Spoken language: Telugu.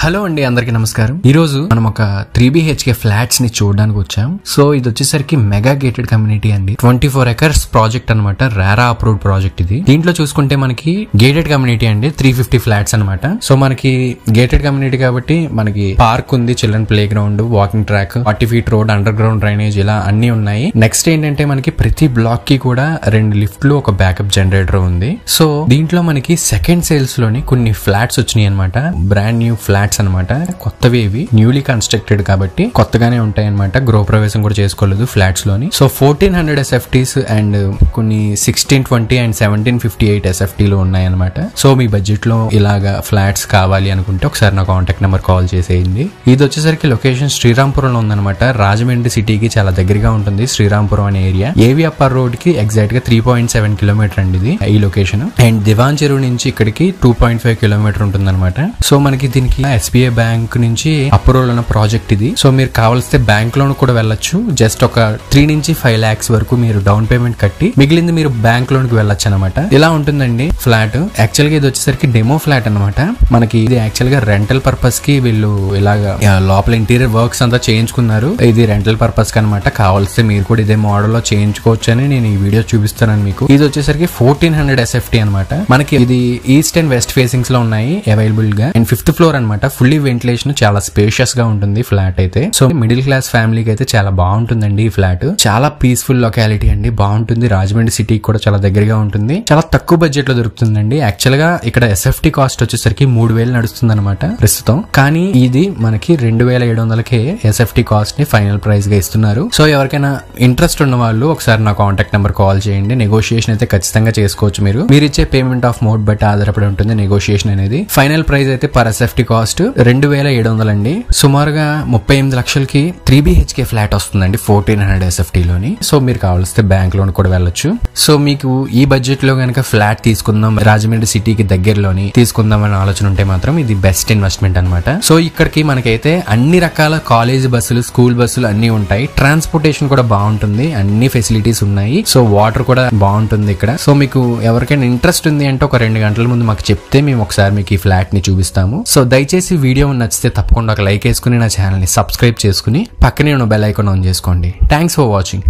హలో అండి, అందరికి నమస్కారం. ఈ రోజు మనం ఒక 3BHK ఫ్లాట్స్ ని చూడడానికి వచ్చాం. సో ఇది వచ్చేసరికి మెగా గేటెడ్ కమ్యూనిటీ అండి. 24 acres ప్రాజెక్ట్ అనమాట. రారా అప్రూవ్డ్ ప్రాజెక్ట్ ఇది. దీంట్లో చూసుకుంటే మనకి గేటెడ్ కమ్యూనిటీ అండి, 350 ఫ్లాట్స్ అనమాట. సో మనకి గేటెడ్ కమ్యూనిటీ కాబట్టి మనకి పార్క్ ఉంది, children play ground, walking track, 40 feet road, under ground drainage, ఇలా అన్ని ఉన్నాయి. నెక్స్ట్ ఏంటంటే మనకి ప్రతి బ్లాక్ కి కూడా 2 లిఫ్ట్లు, ఒక బ్యాకప్ జనరేటర్ ఉంది. సో దీంట్లో మనకి సెకండ్ సేల్స్ లోని కొన్ని ఫ్లాట్స్ వచ్చినాయి అనమాట. బ్రాండ్ న్యూ ఫ్లాట్స్ అనమాట. కొత్తవి ఇవి, న్యూలీ కన్స్ట్రక్టెడ్ కాబట్టి కొత్తగానే ఉంటాయి అనమాట. గృహ ప్రవేశం కూడా చేసుకోలేదు ఫ్లాట్స్ లోని. సో 1400 SFTs అండ్ కొన్ని 1620 అండ్ 1758 SFT లో ఉన్నాయన్నమాట. సో మీ బడ్జెట్ లో ఇలాగా ఫ్లాట్స్ కావాలి అనుకుంటే ఒకసారి నా కాంటాక్ట్ నెంబర్ కాల్ చేసేయండి. ఇది వచ్చేసరికి లొకేషన్ శ్రీరాంపురంలో ఉందన్నమాట. రాజమండ్రి సిటీకి చాలా దగ్గరగా ఉంటుంది శ్రీరాంపురం అనే ఏరియా. ఏవి అప్పర్ రోడ్ కి ఎగ్జాక్ట్ గా 3.7 కిలోమీటర్ అండి ఇది ఈ లొకేషన్. అండ్ దివాన్ చెరువు నుంచి ఇక్కడికి 2.5 కిలోమీటర్ ఉంటుంది అనమాట. సో మనకి దీనికి SBI బ్యాంక్ నుంచి అప్రూవల్ ఉన్న ప్రాజెక్ట్ ఇది. సో మీరు కావాల్స్తే బ్యాంక్ లోన్ కూడా వెళ్ళొచ్చు. జస్ట్ ఒక 3 నుంచి 5 lakhs వరకు మీరు డౌన్ పేమెంట్ కట్టి మిగిలింది మీరు బ్యాంక్ లోన్ కి వెళ్ళొచ్చు అనమాట. ఇలా ఉంటుందండి ఫ్లాట్. యాక్చువల్ గా ఇది వచ్చేసరికి డెమో ఫ్లాట్ అనమాట. మనకి ఇది యాక్చువల్ గా రెంటల్ పర్పస్ కి వీళ్ళు ఇలాగా లోపల ఇంటీరియర్ వర్క్స్ అంతా చేయించుకున్నారు. ఇది రెంటల్ పర్పస్ కి అనమాట. కావాల్స్తే మీరు కూడా ఇదే మోడల్ లో చేయించుకోవచ్చు అని నేను ఈ వీడియో చూపిస్తాను మీకు. ఇది వచ్చేసరికి 1400 SFT అనమాట. మనకి ఇది ఈస్ట్ అండ్ వెస్ట్ ఫేసింగ్స్ లో ఉన్నాయి అవైలబుల్ గా. అండ్ 5th floor అనమాట. ఫుల్లీ వెంటిలేషన్, చాలా స్పేషియస్ గా ఉంటుంది ఫ్లాట్ అయితే. సో మిడిల్ క్లాస్ ఫ్యామిలీకి అయితే చాలా బాగుంటుందండి ఈ ఫ్లాట్. చాలా పీస్ఫుల్ లొకాలిటీ అండి, బాగుంటుంది. రాజమండ్రి సిటీకి కూడా చాలా దగ్గరగా ఉంటుంది. చాలా తక్కువ బడ్జెట్ లో దొరుకుతుందండి. యాక్చువల్ గా ఇక్కడ SFT కాస్ట్ వచ్చేసరికి 3000 నడుస్తుంది అనమాట ప్రస్తుతం. కానీ ఇది మనకి 2700కే SFT కాస్ట్ ని ఫైనల్ ప్రైస్ గా ఇస్తున్నారు. సో ఎవరికైనా ఇంట్రెస్ట్ ఉన్న వాళ్ళు ఒకసారి నా కాంటాక్ట్ నెంబర్ కాల్ చేయండి. నెగోషియేషన్ అయితే ఖచ్చితంగా చేసుకోవచ్చు. మీరు ఇచ్చే పేమెంట్ ఆఫ్ మోడ్ బట్టి ఆధారపడి ఉంటుంది నెగోషియేషన్ అనేది. ఫైనల్ ప్రైస్ అయితే పర్ SFT కాస్ట్ 2700 అండి. సుమారుగా 38 లక్షలకి 3BHK ఫ్లాట్ వస్తుందండి 1400 SFT లోని. సో మీరు కావాల్స్తే బ్యాంక్ లోన్ కూడా వెళ్ళొచ్చు. సో మీకు ఈ బడ్జెట్ లో గనక ఫ్లాట్ తీసుకుందాం, రాజమండ్రి సిటీకి దగ్గరలోని తీసుకుందాం అనే ఆలోచన ఉంటే మాత్రం ఇది బెస్ట్ ఇన్వెస్ట్మెంట్ అనమాట. సో ఇక్కడికి మనకైతే అన్ని రకాల కాలేజ్ బస్సులు, స్కూల్ బస్సులు అన్ని ఉంటాయి. ట్రాన్స్పోర్టేషన్ కూడా బాగుంటుంది, అన్ని ఫెసిలిటీస్ ఉన్నాయి. సో వాటర్ కూడా బాగుంటుంది ఇక్కడ. సో మీకు ఎవరికైనా ఇంట్రెస్ట్ ఉంది అంటే ఒక 2 గంటల ముందు మాకు చెప్తే మేము ఒకసారి మీకు ఈ ఫ్లాట్ ని చూపిస్తాము. సో దయచేసి వీడియో నచ్చితే తప్పకుండా ఒక లైక్ వేసుకుని నా ఛానల్ ని సబ్స్క్రైబ్ చేసుకుని పక్కనే ఉన్న బెల్ ఐకాన్ ఆన్ చేసుకోండి. Thanks for watching.